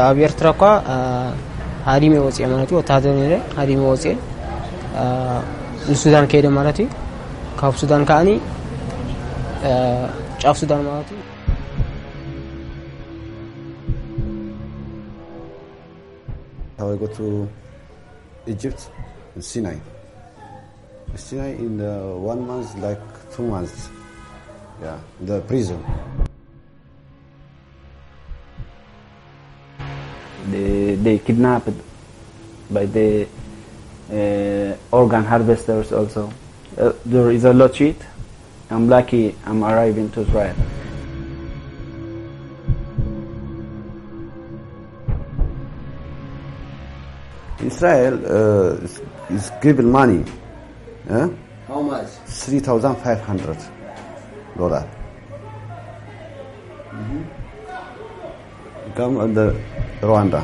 ኣብ ኤርትራ እኳ ሃዲመ ወፅየ ማለት እዩ ወታደር ነይረ ሃዲመ ወፅየ ንሱዳን ከይደ ማለት እዩ ካብ ሱዳን ከዓኒ ጫፍ ሱዳን ማለት እዩ How I go to Egypt and Sinai. Sinai in 1 month, like 2 months. Yeah, the prison. They kidnapped by the organ harvesters also. There is a lot cheat. I'm lucky I'm arriving to Israel. Israel is given money. How much? $3,500. Come under Rwanda.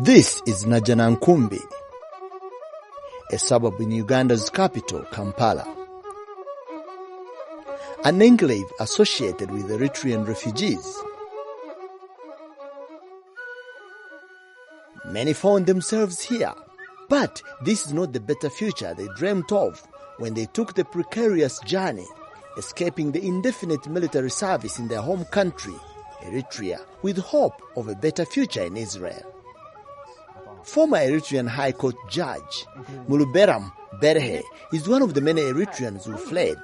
This is Najanankumbi, a suburb in Uganda's capital, Kampala. An enclave associated with Eritrean refugees. Many found themselves here, but this is not the better future they dreamt of when they took the precarious journey, escaping the indefinite military service in their home country, Eritrea, with hope of a better future in Israel. Former Eritrean High Court Judge Muluberam Berhe is one of the many Eritreans who fled.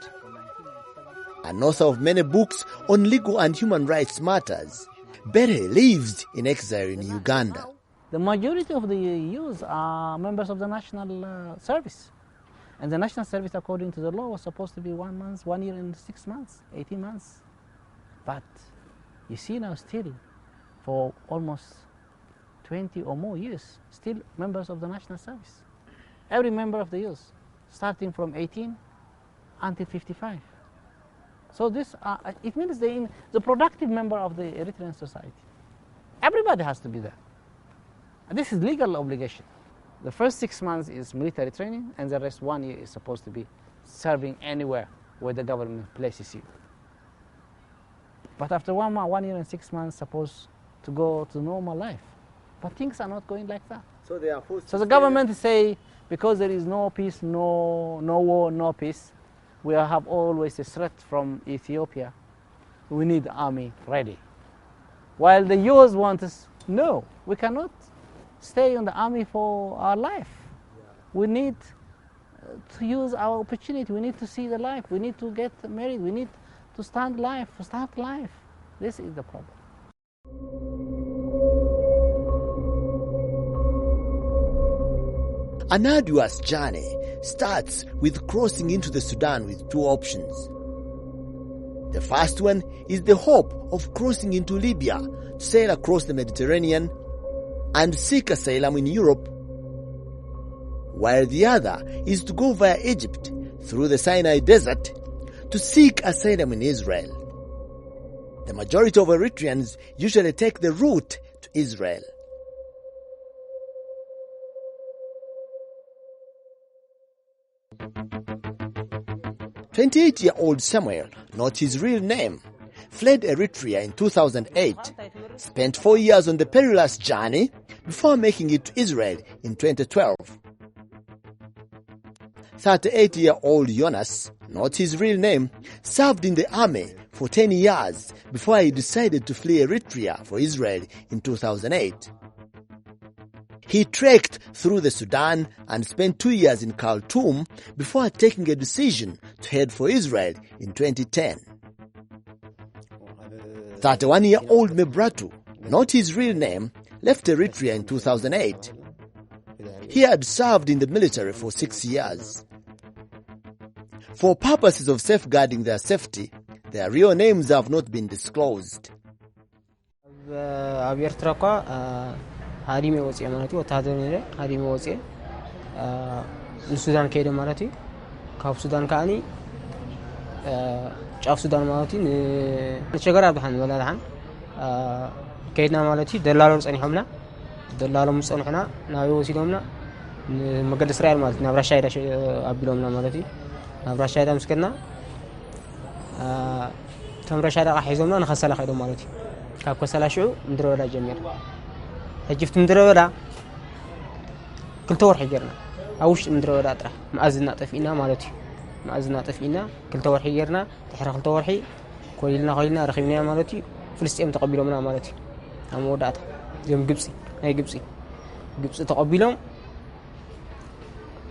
An author of many books on legal and human rights matters, Berhe lives in exile in Uganda. The majority of the youths are members of the national service. And the national service, according to the law, was supposed to be 1 month, 1 year and 6 months, 18 months. But you see now still, for almost 20 or more years, still members of the national service. Every member of the youth, starting from 18 until 55. So this, it means the productive member of the Eritrean society. Everybody has to be there. And this is legal obligation. The first 6 months is military training, and the rest 1 year is supposed to be serving anywhere where the government places you. But after 1 year and 6 months, supposed to go to normal life. But things are not going like that. So they are forced. So the government say, because there is no peace, no war, no peace, we have always a threat from Ethiopia. We need the army ready. While the youth want us, no, we cannot stay on the army for our life. We need to use our opportunity. We need to see the life. We need to get married. We need to start life. This is the problem. An arduous journey starts with crossing into the Sudan with 2 options. The first one is the hope of crossing into Libya to sail across the Mediterranean and seek asylum in Europe, while the other is to go via Egypt through the Sinai Desert to seek asylum in Israel. The majority of Eritreans usually take the route to Israel. 28-year-old Samuel, not his real name, fled Eritrea in 2008, spent 4 years on the perilous journey before making it to Israel in 2012. 38-year-old Jonas, not his real name, served in the army for 10 years before he decided to flee Eritrea for Israel in 2008. He trekked through the Sudan and spent 2 years in Khartoum before taking a decision to head for Israel in 2010. 31-year-old Mebratu, not his real name, left Eritrea in 2008. He had served in the military for 6 years. For purposes of safeguarding their safety, their real names have not been disclosed. هاريمي وصي مالتي وتادرني هاريمي وصي السودان كيد مالتي كاب السودان كاني شاف السودان مالتي نشجر أبحان ولا لحن كيدنا مالتي دلالهم صني حمنا دلالهم صني حنا ناوي وسيلهمنا مقدس إسرائيل مالتي نبرة شايدة أبلهمنا مالتي نبرة شايدة مسكنا تمرة شايدة راح يزومنا نخسر خيرهم مالتي كاب كسلا شو ندرو ولا جميل هجفت مدرو ولا كل تور حجرنا أوش مدرو ولا ترى مأذنا طفينا مالتي مأذنا طفينا كل تور حجرنا تحرق كل تور حي كلنا رخينا مالتي فلسطين تقبلوا منا مالتي هم ودعت يوم جبسي هاي جبسي تقبلهم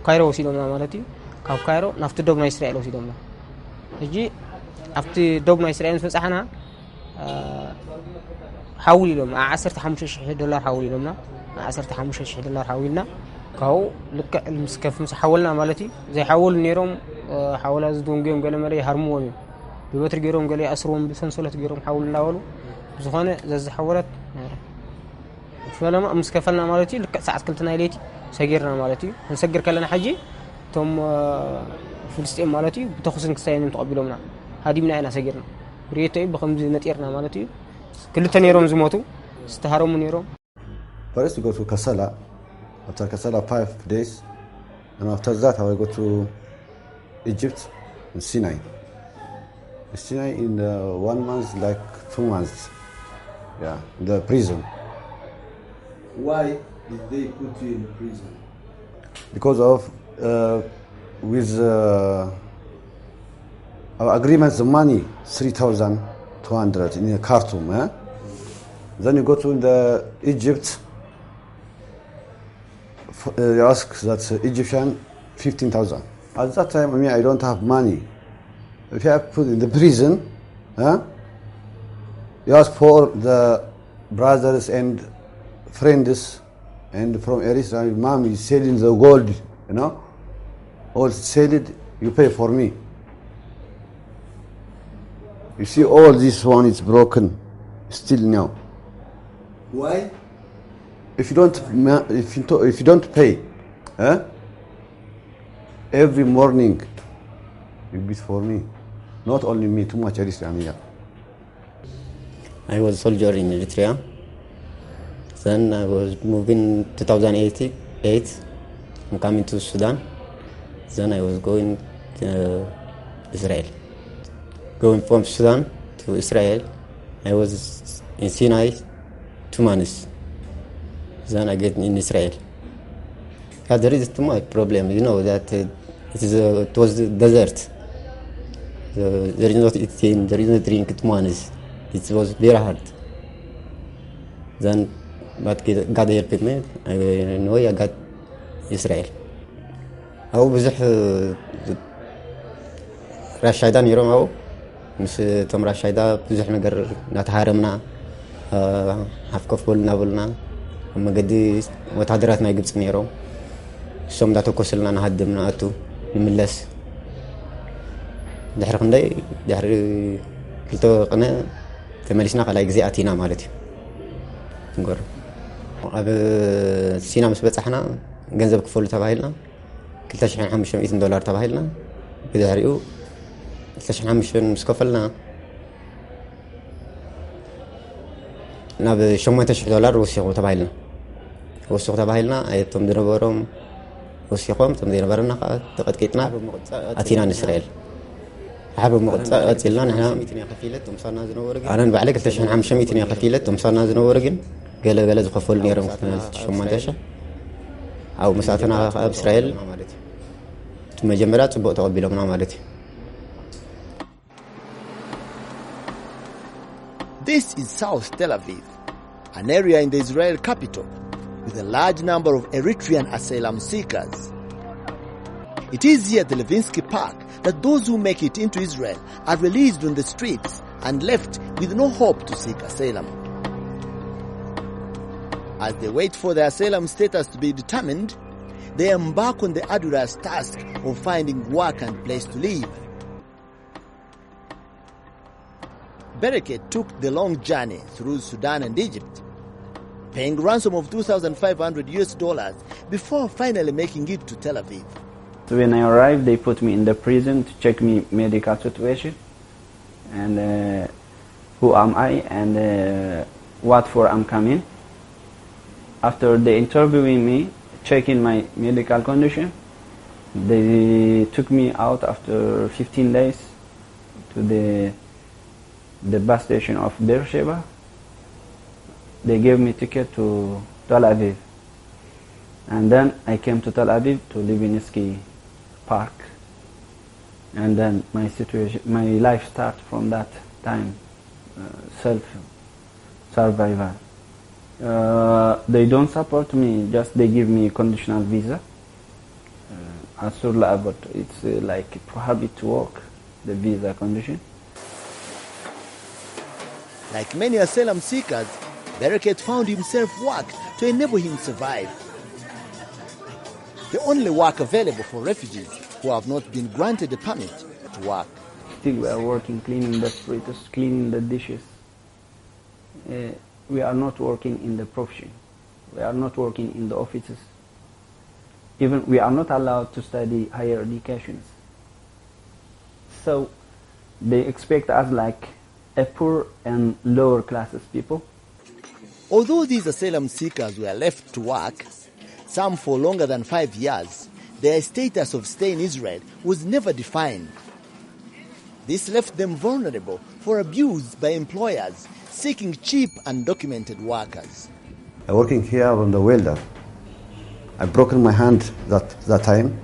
كايرو وسيلهم مالتي كاب كايرو نفط دوبنا إسرائيل وسيلهم هجي نفط دوبنا إسرائيل فسحنا حولي لهم $10,000 حولي لهم $10,000 حولنا كاو لك المسكف مس حولنا مالتي زي حول نيرهم حول زدون جيم قال مري هرموني ببتر جيرهم قال أسرهم بسنسلة جيرهم حولنا ولو زخانة زز حولت فلما مسكفلنا مالتي لك ساعة كلتنا ليتي سجرنا مالتي نسجر كلنا حجي ثم فلسطين مالتي بتخصن كسائن تقبلونا هذه من أين سجرنا بريتي بخمس نتيرنا مالتي كل تنيرهم زموتو استهاروا من يروم. First we go to Kassala. After Kassala 5 days, and after that I will go to Egypt and Sinai. Sinai in 1 month, like 2 months. Yeah, the prison. Why did they put you in prison? Because of with our agreement, the money 3,200 in Khartoum. Then you go to the Egypt. You ask that Egyptian 15,000. At that time, I don't have money. If you have put in the prison, you ask for the brothers and friends, and from Eritrea, mom is selling the gold, all sell it, you pay for me. You see, all this one is broken, still now. Why? If you don't pay, every morning you beat for me, not only me, too much Eritrea. I was a soldier in Eritrea. Then I was moving 2008. I'm coming to Sudan. Then I was going to Israel. Going from Sudan to Israel, I was in Sinai 2 months. Then I get in Israel. There is too much problem, that it was the desert. There is not eating, there is no drink 2 months. It was very hard. Then, but God helped me. I got Israel. أو بزح رشيدا نيرم أو مش تم رشيدا بزح نقر نتحارمنا حفكف بولنا بولنا أما قدي وتحضراتنا يجبس نيرم سوم داتو كسلنا نهدمنا أتو نملس دحر خندي دحر كلتو قنا تملسنا على إجزاء أتينا مالتي نقول أب سينا مسبت إحنا جنزب كفول تباهلنا كلتا شحن $500 تباهلنا بدهريو كلتا شحن مسكفلنا ناب $800 وسيقو تباهلنا وسيقو تباهلنا أيتم دربورم وسيقوم تم دربورنا تقد كيتنا أتينا إسرائيل حابب مقطع أتيلنا نحن أنا بعلق كلتا شحن $500 قفيلة ومصارنا زنورجن قال زخفول نيرم شمانتاشا أو مساعتنا بإسرائيل ثم جمرات بقى تقبلهم مالتي This is South Tel Aviv, an area in the Israel capital with a large number of Eritrean asylum seekers. It is here at the Levinsky Park that those who make it into Israel are released on the streets and left with no hope to seek asylum. As they wait for their asylum status to be determined, they embark on the arduous task of finding work and place to live. Bereket took the long journey through Sudan and Egypt, paying ransom of $2,500 before finally making it to Tel Aviv. So when I arrived, they put me in the prison to check me medical situation and who am I and what for I'm coming. After they interviewing me, checking my medical condition, they took me out after 15 days to the bus station of Beersheba. They gave me ticket to Tel Aviv. And then I came to Tel Aviv to Levinsky Park. And then my life started from that time, self-survival. They don't support me, just they give me conditional visa. But it's like prohibit to work, the visa condition. Like many asylum seekers, Bereket found himself work to enable him to survive. The only work available for refugees who have not been granted a permit to work. Still we are working, cleaning the streets, cleaning the dishes. We are not working in the profession. We are not working in the offices. Even we are not allowed to study higher educations. So they expect us like a poor and lower classes people. Although these asylum seekers were left to work, some for longer than 5 years, their status of stay in Israel was never defined. This left them vulnerable for abuse by employers seeking cheap undocumented workers. I'm working here on the welder. I broken my hand that time.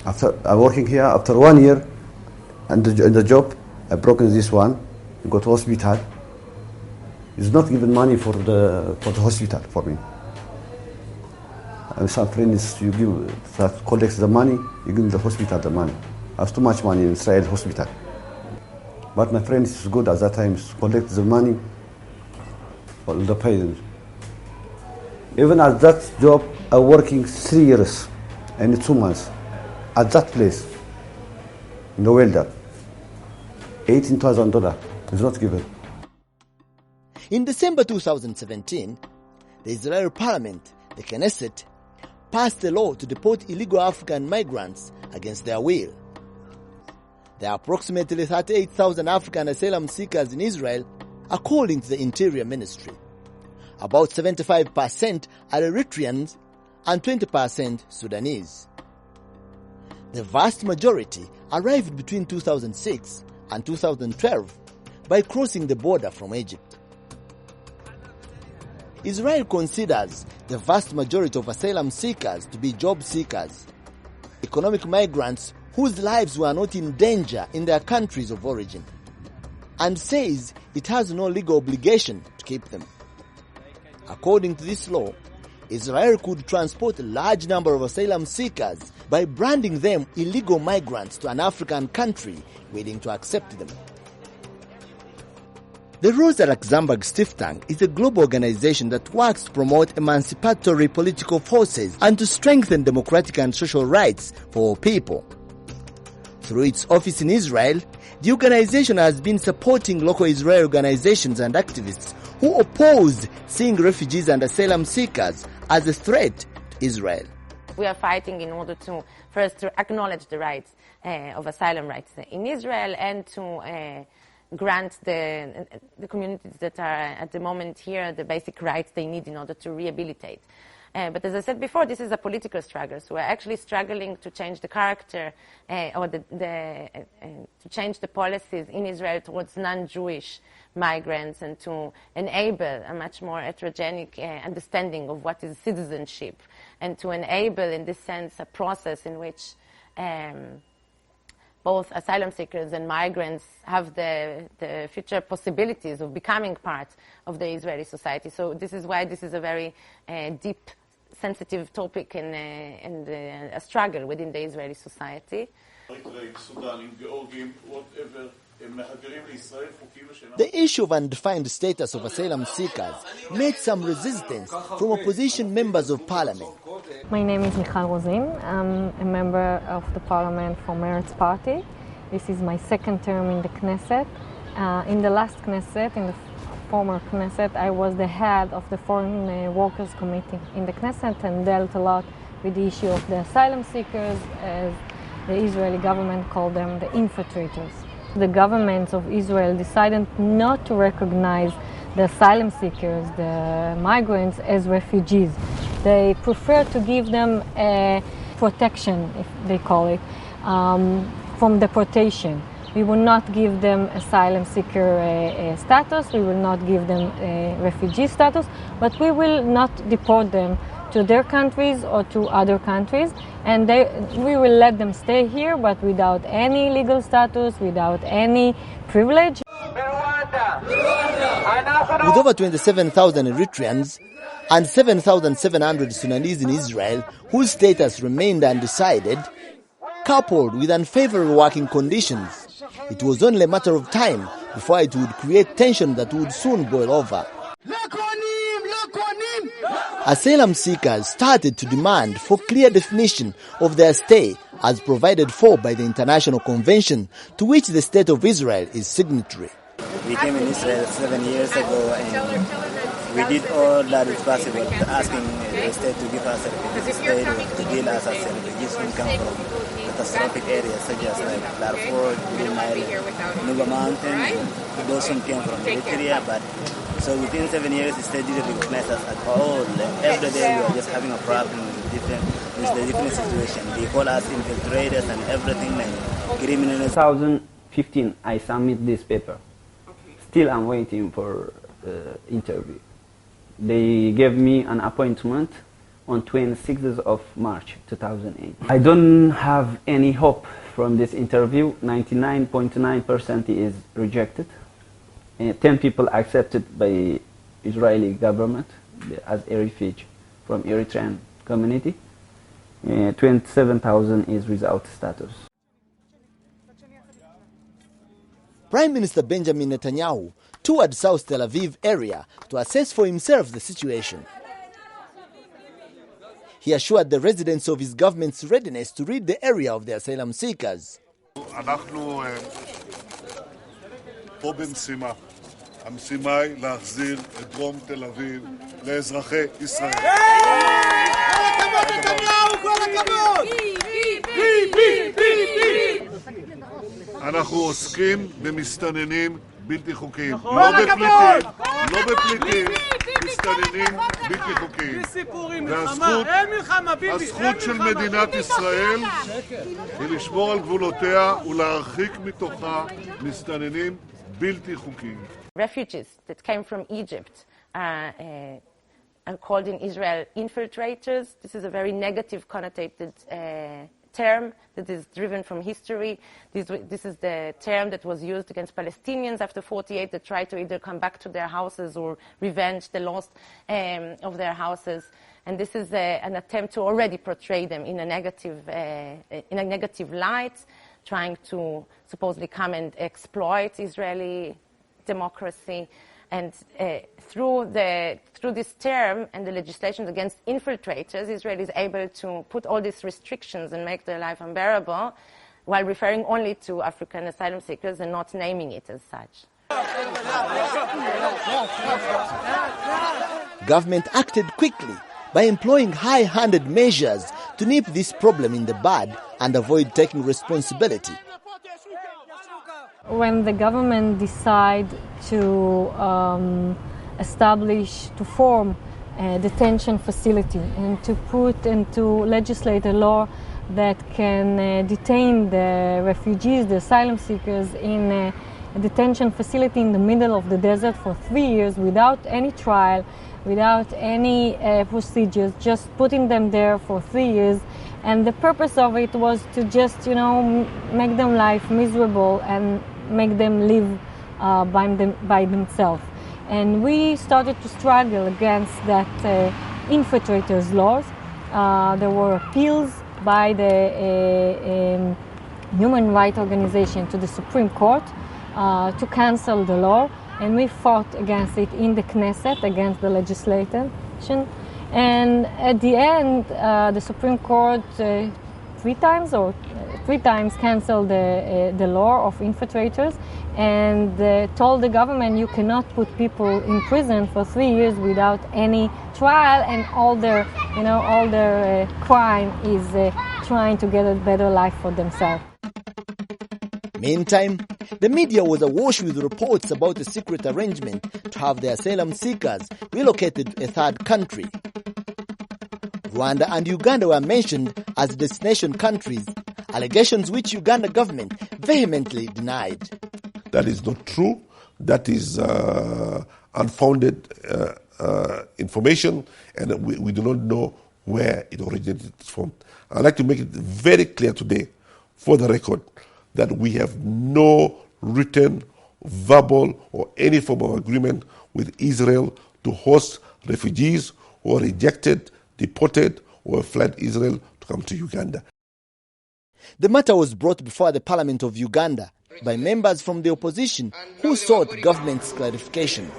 After I'm working here after 1 year, and in the job, I broken this one. I go to hospital. It's not given money for the hospital for me. And some friends you give that collects the money, you give the hospital the money. I have too much money in Israel hospital. But my friend is good at that time, collect the money for the payment. Even at that job, I'm working 3 years and 2 months at that place, in the welder. $18,000 is not given. In December 2017, the Israeli parliament, the Knesset, passed a law to deport illegal African migrants against their will. There are approximately 38,000 African asylum seekers in Israel, according to the Interior Ministry. About 75% are Eritreans and 20% Sudanese. The vast majority arrived between 2006 and 2012 by crossing the border from Egypt. Israel considers the vast majority of asylum seekers to be job seekers, economic migrants whose lives were not in danger in their countries of origin, and says it has no legal obligation to keep them. According to this law, Israel could transport a large number of asylum seekers by branding them illegal migrants to an African country willing to accept them. The Rosa Luxemburg Stiftung is a global organization that works to promote emancipatory political forces and to strengthen democratic and social rights for all people. Through its office in Israel, the organization has been supporting local Israeli organizations and activists who oppose seeing refugees and asylum seekers as a threat to Israel. We are fighting in order to first to acknowledge the rights of asylum rights in Israel and to grant the communities that are at the moment here the basic rights they need in order to rehabilitate. But as I said before, this is a political struggle. So we're actually struggling to change the character or to change the policies in Israel towards non-Jewish migrants and to enable a much more heterogenic understanding of what is citizenship and to enable, in this sense, a process in which both asylum seekers and migrants have the future possibilities of becoming part of the Israeli society. So this is why this is a very deep, sensitive topic and a struggle within the Israeli society. The issue of undefined status of asylum seekers made some resistance from opposition members of parliament. My name is Michal Rozin. I'm a member of the parliament from Meretz party. This is my second term in the Knesset. In the last Knesset, in the former Knesset, I was the head of the Foreign Workers Committee in the Knesset and dealt a lot with the issue of the asylum seekers, as the Israeli government called them the infiltrators. The governments of Israel decided not to recognize the asylum seekers, the migrants, as refugees. They prefer to give them protection, if they call it, from deportation. We will not give them asylum seeker status, we will not give them refugee status, but we will not deport them to their countries or to other countries, and we will let them stay here, but without any legal status, without any privilege. With over 27,000 Eritreans and 7,700 Sudanese in Israel, whose status remained undecided, coupled with unfavorable working conditions, it was only a matter of time before it would create tension that would soon boil over. Asylum seekers started to demand for clear definition of their stay as provided for by the International Convention to which the State of Israel is signatory. We came in Israel 7 years ago and we did all that is possible, asking the state to give us a refugee status, to deal us as refugees who come from catastrophic areas such as like Darfur, Green Island, Nuba Mountain, those who came from Eritrea. But so within 7 years, the state didn't recognize us at all. Every day we are just having a problem with the different situation. They call us infiltrators and everything like criminals. 2015, I submit this paper. Still, I'm waiting for interview. They gave me an appointment on 26th of March 2008. I don't have any hope from this interview. 99.9% is rejected. 10 people accepted by Israeli government as a refugee from Eritrean community. 27,000 is without status. Prime Minister Benjamin Netanyahu toured South Tel Aviv area to assess for himself the situation. He assured the residents of his government's readiness to rid the area of the asylum seekers. המשימה היא להחזיר את דרום תל אביב לאזרחי ישראל. אנחנו עוסקים במסתננים בלתי חוקיים. לא בפליטים, מסתננים בלתי חוקיים. והזכות של מדינת ישראל היא לשמור על גבולותיה ולהרחיק מתוכה מסתננים בלתי חוקיים. Refugees that came from Egypt are called in Israel infiltrators. This is a very negative connotated term that is driven from history. This is the term that was used against Palestinians after 1948 that tried to either come back to their houses or revenge the loss of their houses. And this is an attempt to already portray them in a negative light, trying to supposedly come and exploit Israeli democracy. And through this term and the legislation against infiltrators, Israel is able to put all these restrictions and make their life unbearable while referring only to African asylum seekers and not naming it as such. Government acted quickly by employing high-handed measures to nip this problem in the bud and avoid taking responsibility. When the government decide to form a detention facility and to put into legislate a law that can detain the refugees, the asylum seekers in detention facility in the middle of the desert for 3 years without any trial, without any procedures, just putting them there for 3 years. And the purpose of it was to just, make them life miserable and make them live by themselves. And we started to struggle against that infiltrators laws. There were appeals by the human rights organization to the Supreme Court to cancel the law, and we fought against it in the Knesset, against the legislation. And at the end, the Supreme Court three times canceled the law of infiltrators and told the government you cannot put people in prison for 3 years without any trial, and all their crime is trying to get a better life for themselves. Meantime, the media was awash with reports about a secret arrangement to have the asylum seekers relocated to a third country. Rwanda and Uganda were mentioned as destination countries, allegations which Uganda government vehemently denied. That is not true. That is unfounded information, and we do not know where it originated from. I'd like to make it very clear today, for the record, that we have no written, verbal, or any form of agreement with Israel to host refugees who are rejected, deported, or fled Israel to come to Uganda. The matter was brought before the Parliament of Uganda by members from the opposition who sought government's clarification.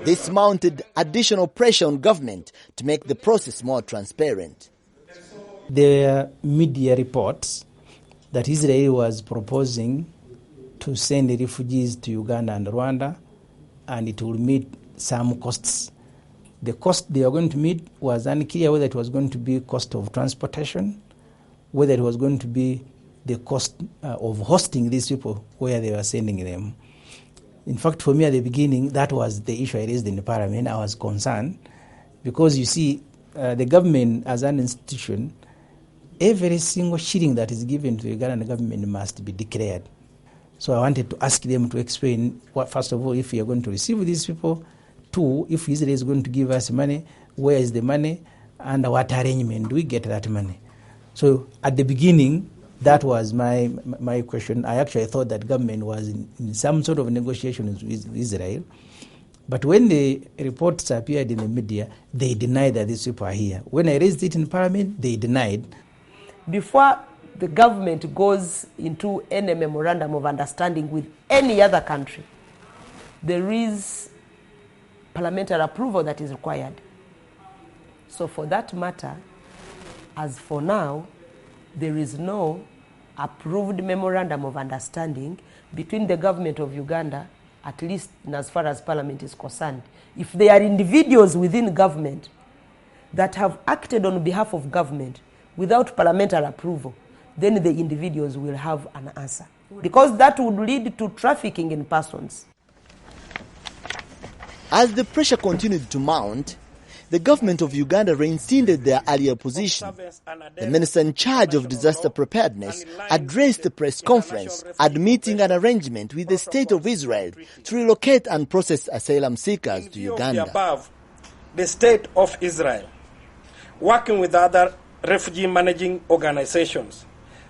This mounted additional pressure on government to make the process more transparent. The media reports that Israel was proposing to send the refugees to Uganda and Rwanda, and it will meet some costs. The cost they are going to meet was unclear, whether it was going to be cost of transportation, whether it was going to be the cost of hosting these people where they were sending them. In fact, for me at the beginning, that was the issue I raised in the Parliament. I was concerned because, you see, the government as an institution, every single shilling that is given to the Ugandan government must be declared. So I wanted to ask them to explain, first of all, if we are going to receive these people. Two, if Israel is going to give us money, where is the money, and what arrangement do we get that money? So at the beginning, that was my question. I actually thought that government was in some sort of negotiations with Israel. But when the reports appeared in the media, they denied that these people are here. When I raised it in Parliament, they denied. Before the government goes into any memorandum of understanding with any other country, there is parliamentary approval that is required. So for that matter, as for now, there is no approved memorandum of understanding between the government of Uganda, at least as far as Parliament is concerned. If there are individuals within government that have acted on behalf of government without parliamentary approval, then the individuals will have an answer. Because that would lead to trafficking in persons. As the pressure continued to mount, the government of Uganda reinstated their earlier position. The minister in charge of disaster preparedness addressed a press conference admitting an arrangement with the State of Israel to relocate and process asylum seekers to Uganda. Above, the State of Israel, working with other refugee managing organizations,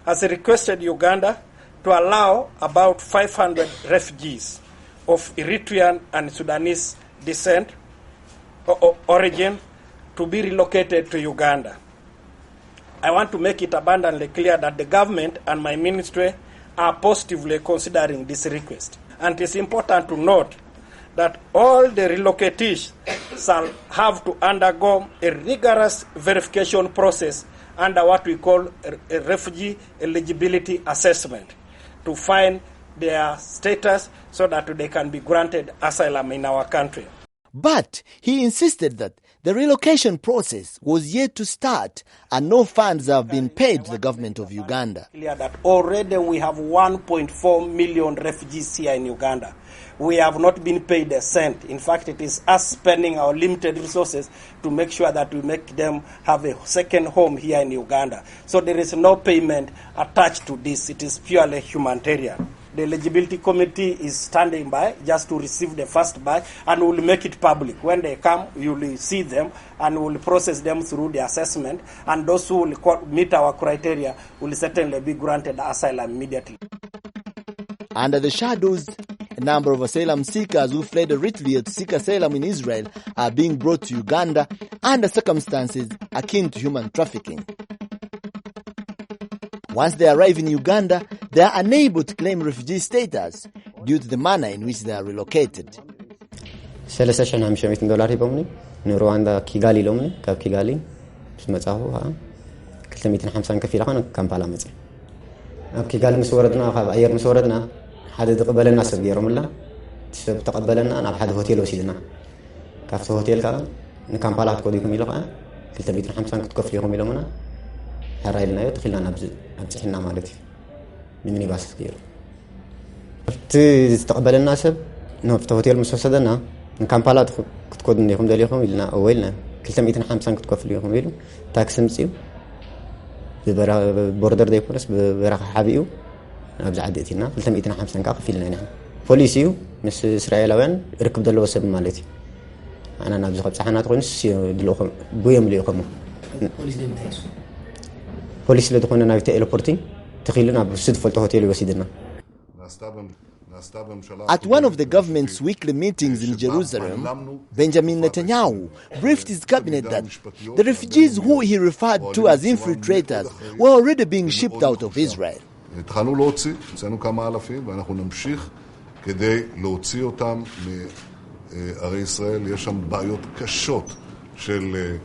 has requested Uganda to allow about 500 refugees of Eritrean and Sudanese descent origin to be relocated to Uganda. I want to make it abundantly clear that the government and my ministry are positively considering this request. And it is important to note that all the relocatees shall have to undergo a rigorous verification process under what we call a refugee eligibility assessment to find their status so that they can be granted asylum in our country. But he insisted that the relocation process was yet to start and no funds have been paid to the government of Uganda. Clear that already we have 1.4 million refugees here in Uganda. We have not been paid a cent. In fact, it is us spending our limited resources to make sure that we make them have a second home here in Uganda. So there is no payment attached to this. It is purely humanitarian. The eligibility committee is standing by just to receive the first batch, and will make it public. When they come, you will see them and will process them through the assessment, and those who will meet our criteria will certainly be granted asylum immediately. Under the shadows, a number of asylum seekers who fled Eritrea to seek asylum in Israel are being brought to Uganda under circumstances akin to human trafficking. Once they arrive in Uganda, they are unable to claim refugee status due to the manner in which they are relocated. $3,500 ሂቦምኒ ንሩዋንዳ ኪጋሊ ኢሎምኒ ካብ ኪጋሊ ስመጻሁ 250 ከፊላ ኾነ ካምፓላ መጽ ኣብ ኪጋሊ ምስ ወረድና ካብ ኣየር ምስ ወረድና ሓደ ተቀበለና ሰብ ገይሮምላ ሰብ ተቀበለና ናብ ሓደ ሆቴል ወሲድና ካብቲ ሆቴል ከዓ ንካምፓላ ትቆዲኩም ኢሎ ከዓ 250 ክትከፍሉ ኢኹም ኢሎምና حرايلنا يدخلنا نبزحنا مالتي من باس كثير تستقبل الناس نفط هوتيل مسوسدنا ان كامبالا تكودني يخم دليهم لنا اولنا كل 250 كتكفل يخم يلو تاكس مصيو ببرا بوردر دي بوليس ببرا حبيو ابز عديتنا 250 كاف فيلنا نحن بوليسيو مس اسرائيلاويان ركب دلو سب مالتي انا نبز صحنات قنس دلوهم بويم ليهم بوليس دي متايسو بوليس اللي دخلنا نايت ايربورتين تخيلنا بصدفه الهوتيل وسيدنا. At one of the government's weekly meetings in Jerusalem, Benjamin Netanyahu briefed his cabinet that the refugees who he referred to as infiltrators were already being shipped out of Israel. התחלנו להוציא, הוצאנו כמה אלפים ואנחנו נמשיך כדי להוציא אותם מערי ישראל. יש שם בעיות קשות של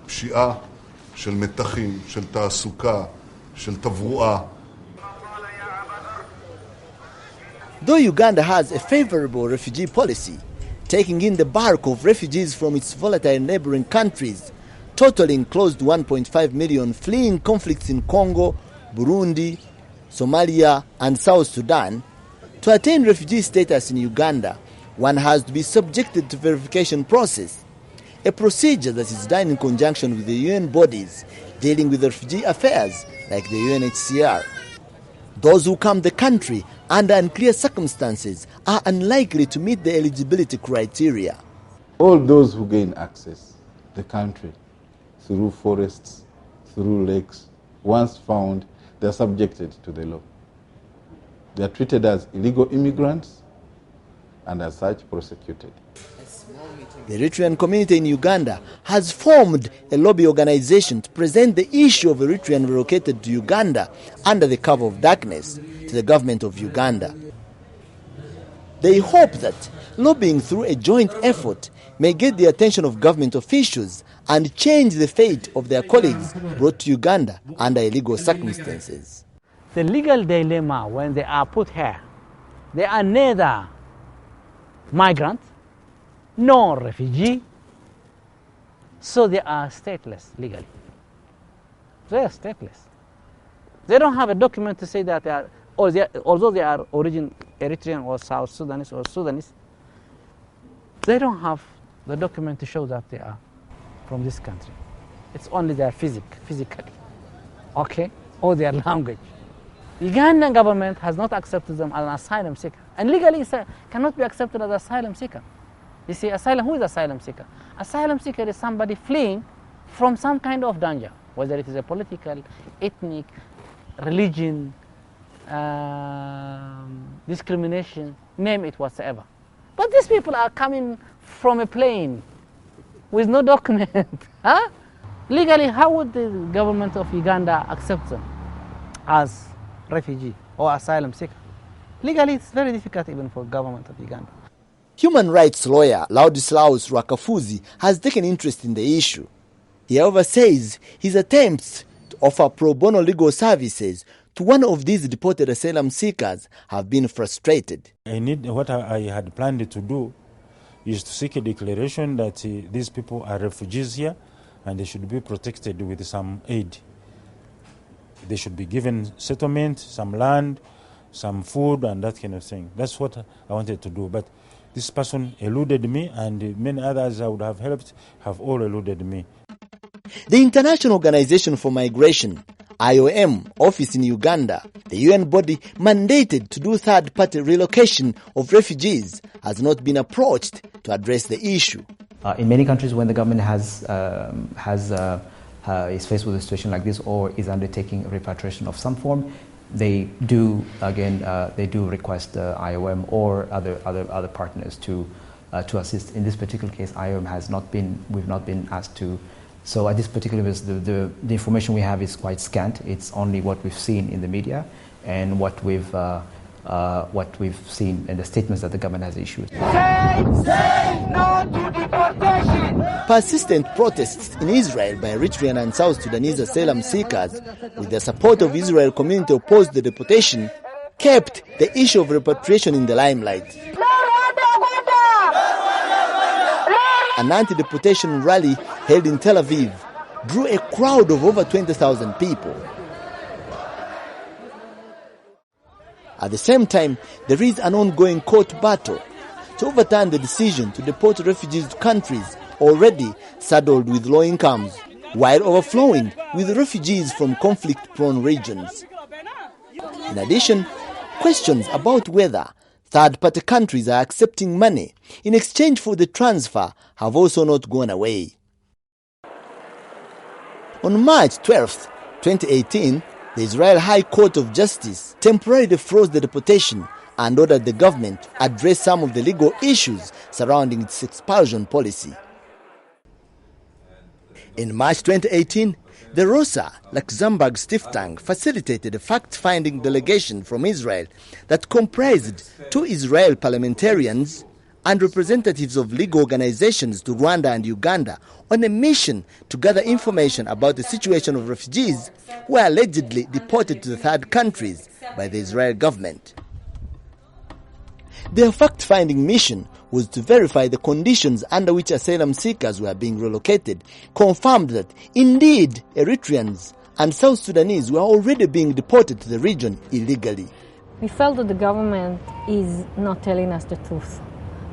פשיעה, של מתחים, של תעסוקה, של תברואה. Though Uganda has a favorable refugee policy, taking in the bulk of refugees from its volatile neighboring countries, totaling close to 1.5 million fleeing conflicts in Congo, Burundi, Somalia, and South Sudan, to attain refugee status in Uganda, one has to be subjected to verification process, a procedure that is done in conjunction with the UN bodies dealing with refugee affairs like the UNHCR. Those who come to the country under unclear circumstances are unlikely to meet the eligibility criteria. All those who gain access to the country through forests, through lakes, once found, they are subjected to the law. They are treated as illegal immigrants and as such prosecuted. The Eritrean community in Uganda has formed a lobby organization to present the issue of Eritrean relocated to Uganda under the cover of darkness to the government of Uganda. They hope that lobbying through a joint effort may get the attention of government officials and change the fate of their colleagues brought to Uganda under illegal circumstances. The legal dilemma when they are put here, they are neither migrant nor refugee, so they are stateless legally. They are stateless. They don't have a document to say that they are, although they are origin Eritrean or South Sudanese or Sudanese, they don't have the document to show that they are from this country. It's only their physically, okay, or their language. The Ugandan government has not accepted them as an asylum seeker, and legally cannot be accepted as an asylum seeker. You see, who is asylum seeker? Asylum seeker is somebody fleeing from some kind of danger, whether it is a political, ethnic, religion, discrimination, name it whatsoever. But these people are coming from a plane with no document. Huh? Legally, how would the government of Uganda accept them as refugee or asylum seeker? Legally, it's very difficult even for the government of Uganda. Human rights lawyer Laudislaus Rwakafuzi has taken interest in the issue. He, however, says his attempts to offer pro bono legal services to one of these deported asylum seekers have been frustrated. What I had planned to do is to seek a declaration that these people are refugees here and they should be protected with some aid. They should be given settlement, some land, some food, and that kind of thing. That's what I wanted to do. But this person eluded me, and many others I would have helped have all eluded me. The International Organization for Migration IOM office in Uganda, the UN body mandated to do third-party relocation of refugees, has not been approached to address the issue. In many countries, when the government is faced with a situation like this or is undertaking repatriation of some form, they do request the IOM or other partners to assist. In this particular case, IOM we've not been asked to. So at this particular case, the information we have is quite scant. It's only what we've seen in the media and what we've seen in the statements that the government has issued. Say no to deportation! Persistent protests in Israel by Eritrean and South Sudanese asylum seekers, with the support of Israel community opposed the deportation, kept the issue of repatriation in the limelight. An anti-deportation rally held in Tel Aviv drew a crowd of over 20,000 people. At the same time, there is an ongoing court battle to overturn the decision to deport refugees to countries already saddled with low incomes, while overflowing with refugees from conflict-prone regions. In addition, questions about whether third-party countries are accepting money in exchange for the transfer have also not gone away. On March 12, 2018, the Israel High Court of Justice temporarily froze the deportation and ordered the government to address some of the legal issues surrounding its expulsion policy. In March 2018, the Rosa Luxembourg Stiftung facilitated a fact-finding delegation from Israel that comprised 2 Israel parliamentarians and representatives of legal organizations to Rwanda and Uganda on a mission to gather information about the situation of refugees who are allegedly deported to the third countries by the Israel government. Their fact-finding mission was to verify the conditions under which asylum seekers were being relocated, confirmed that indeed Eritreans and South Sudanese were already being deported to the region illegally. We felt that the government is not telling us the truth.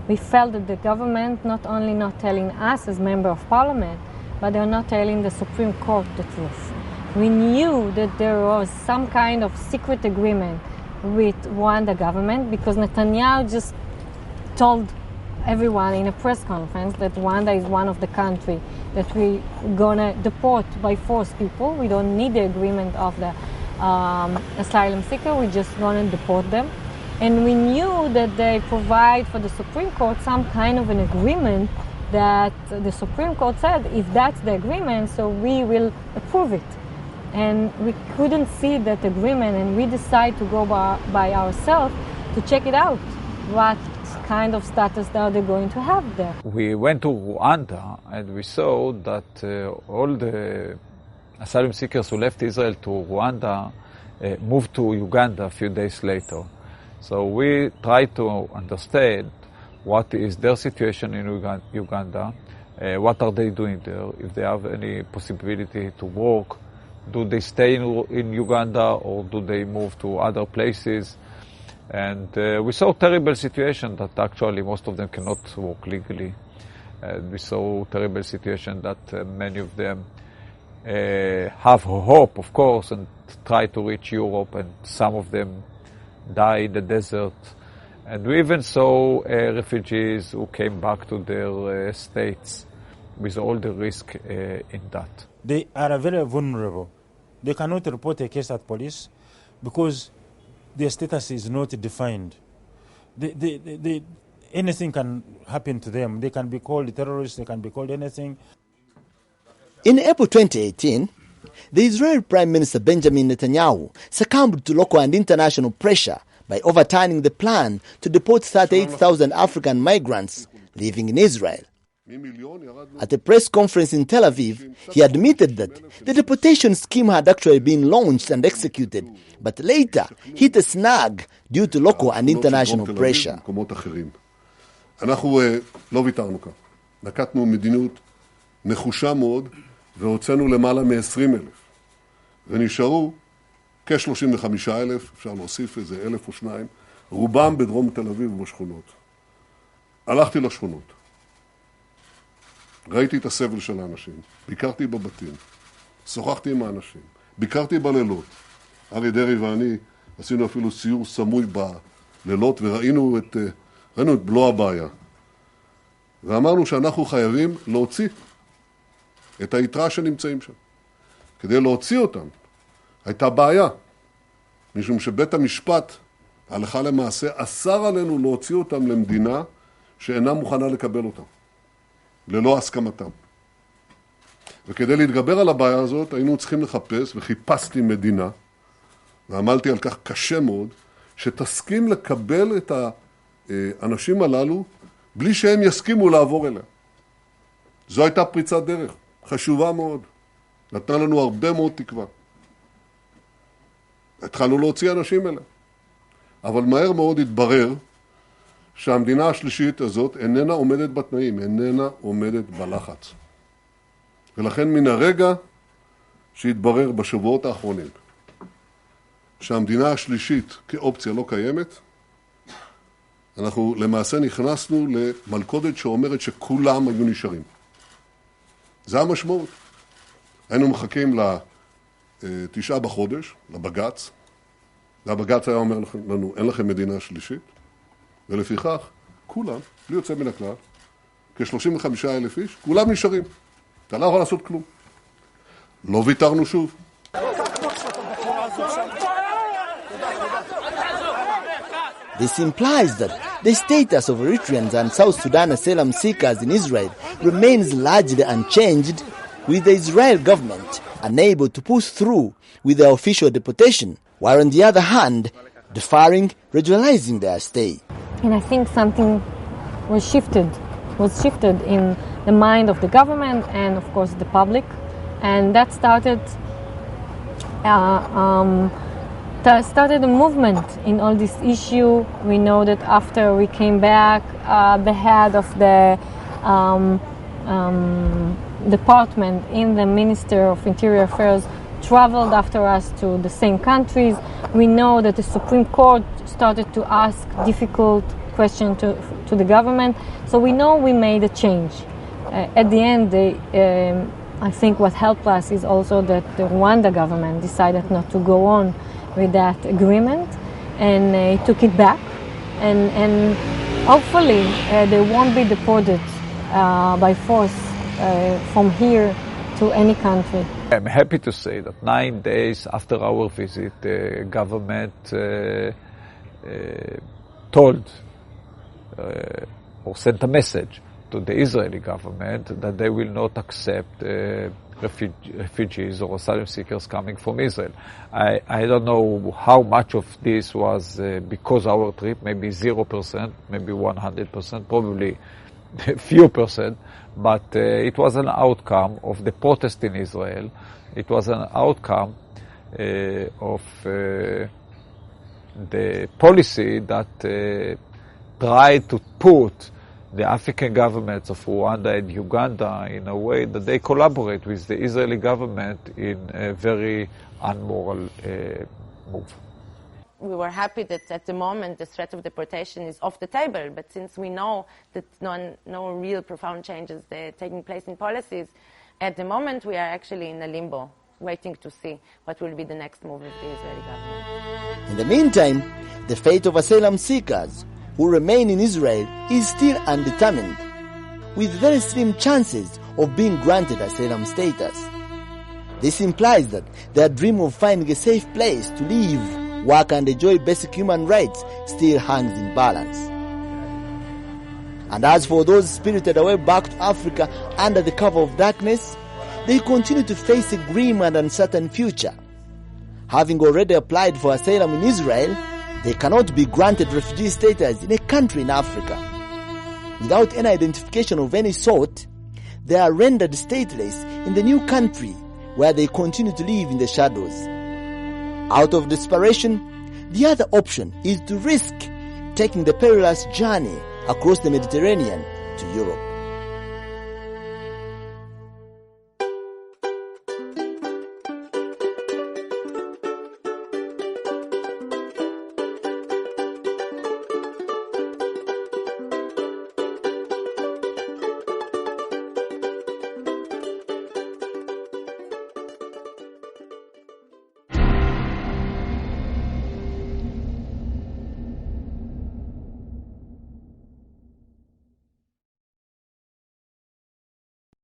We felt that the government not only not telling us as member of parliament, but they're not telling the Supreme Court the truth. We knew that there was some kind of secret agreement with Rwanda government because Netanyahu just told everyone in a press conference that Rwanda is one of the countries that we're gonna deport by force people. We don't need the agreement of the asylum seeker, we're just gonna deport them. And we knew that they provide for the Supreme Court some kind of an agreement that the Supreme Court said, if that's the agreement, so we will approve it. And we couldn't see that agreement, and we decided to go by ourselves to check it out. What kind of status are they going to have there? We went to Rwanda and we saw that all the asylum seekers who left Israel to Rwanda moved to Uganda a few days later. So we tried to understand what is their situation in Uganda, what are they doing there, if they have any possibility to work, do they stay in Uganda or do they move to other places? And we saw a terrible situation that actually most of them cannot work legally. We saw a terrible situation that many of them have hope, of course, and try to reach Europe, and some of them die in the desert. And we even saw refugees who came back to their states with all the risk in that. They are very vulnerable. They cannot report a case at police because their status is not defined. Anything can happen to them. They can be called terrorists, they can be called anything. In April 2018, the Israeli Prime Minister Benjamin Netanyahu succumbed to local and international pressure by overturning the plan to deport 38,000 African migrants living in Israel. At a press conference in Tel Aviv, he admitted that the deportation scheme had actually been launched and executed, but later hit a snag due to local and international pressure. אנחנו לא ויתרנו כאן. נקטנו מדיניות נחושה מאוד, והוצאנו למעלה מ-20,000. ונשארו כ-35,000, אפשר להוסיף איזה 1,000 או 2,000, רובם בדרום תל אביב ובשכונות. הלכתי לשכונות. ראיתי את הסבל של האנשים, ביקרתי בבתים, שוחחתי עם האנשים, ביקרתי בלילות. ארי דרי ואני עשינו אפילו סיור סמוי בלילות וראינו את בלוע הבעיה. ואמרנו שאנחנו חייבים להוציא את היתרה שנמצאים שם. כדי להוציא אותם הייתה בעיה, משום שבית המשפט הלכה למעשה אסר עלינו להוציא אותם למדינה שאינה מוכנה לקבל אותם, ללא הסכמתם. וכדי להתגבר על הבעיה הזאת היינו צריכים לחפש, וחיפשתי מדינה, ועמלתי על כך קשה מאוד, שתסכים לקבל את האנשים הללו בלי שהם יסכימו לעבור אליה. זו הייתה פריצת דרך, חשובה מאוד. נתנה לנו הרבה מאוד תקווה. התחלנו להוציא אנשים אליה. אבל מהר מאוד התברר שהמדינה השלישית הזאת איננה עומדת בתנאים, איננה עומדת בלחץ. ולכן מן הרגע שהתברר בשבועות האחרונים שהמדינה השלישית כאופציה לא קיימת, אנחנו למעשה נכנסנו למלכודת שאומרת שכולם היו נשארים. זה המשמעות. היינו מחכים ל9 בחודש, לבגץ, והבגץ היה אומר לנו, אין לכם מדינה שלישית, ולפיכך, כולם, בלי יוצא מן הכלל, כ-35,000 איש, כולם נשארים. אתה לא יכול לעשות כלום. לא ויתרנו שוב. This implies that the status of Eritreans and South Sudan asylum seekers in Israel remains largely unchanged, with the Israel government unable to push through with their official deportation, while on the other hand, deferring regularizing their stay. And I think something was shifted in the mind of the government and, of course, the public, and that started a movement in all this issue. We know that after we came back, the head of the department in the Minister of Interior Affairs traveled after us to the same countries. We know that the Supreme Court started to ask difficult questions to the government. So we know we made a change. At the end, I think what helped us is also that the Rwanda government decided not to go on with that agreement, and took it back, and hopefully they won't be deported by force from here to any country. I'm happy to say that 9 days after our visit, the government told or sent a message to the Israeli government that they will not accept refugees or asylum seekers coming from Israel. I don't know how much of this was because of our trip, maybe 0%, maybe 100%, probably a few percent, but it was an outcome of the protest in Israel. It was an outcome of the policy that tried to put the African governments of Rwanda and Uganda in a way that they collaborate with the Israeli government in a very unmoral move. We were happy that at the moment the threat of deportation is off the table, but since we know that no real profound changes are taking place in policies, at the moment we are actually in a limbo, waiting to see what will be the next move of the Israeli government. In the meantime, the fate of asylum seekers who remain in Israel is still undetermined, with very slim chances of being granted asylum status. This implies that their dream of finding a safe place to live, work and enjoy basic human rights still hangs in balance. And as for those spirited away back to Africa under the cover of darkness, they continue to face a grim and uncertain future. Having already applied for asylum in Israel, they cannot be granted refugee status in a country in Africa. Without any identification of any sort, they are rendered stateless in the new country where they continue to live in the shadows. Out of desperation, the other option is to risk taking the perilous journey across the Mediterranean to Europe.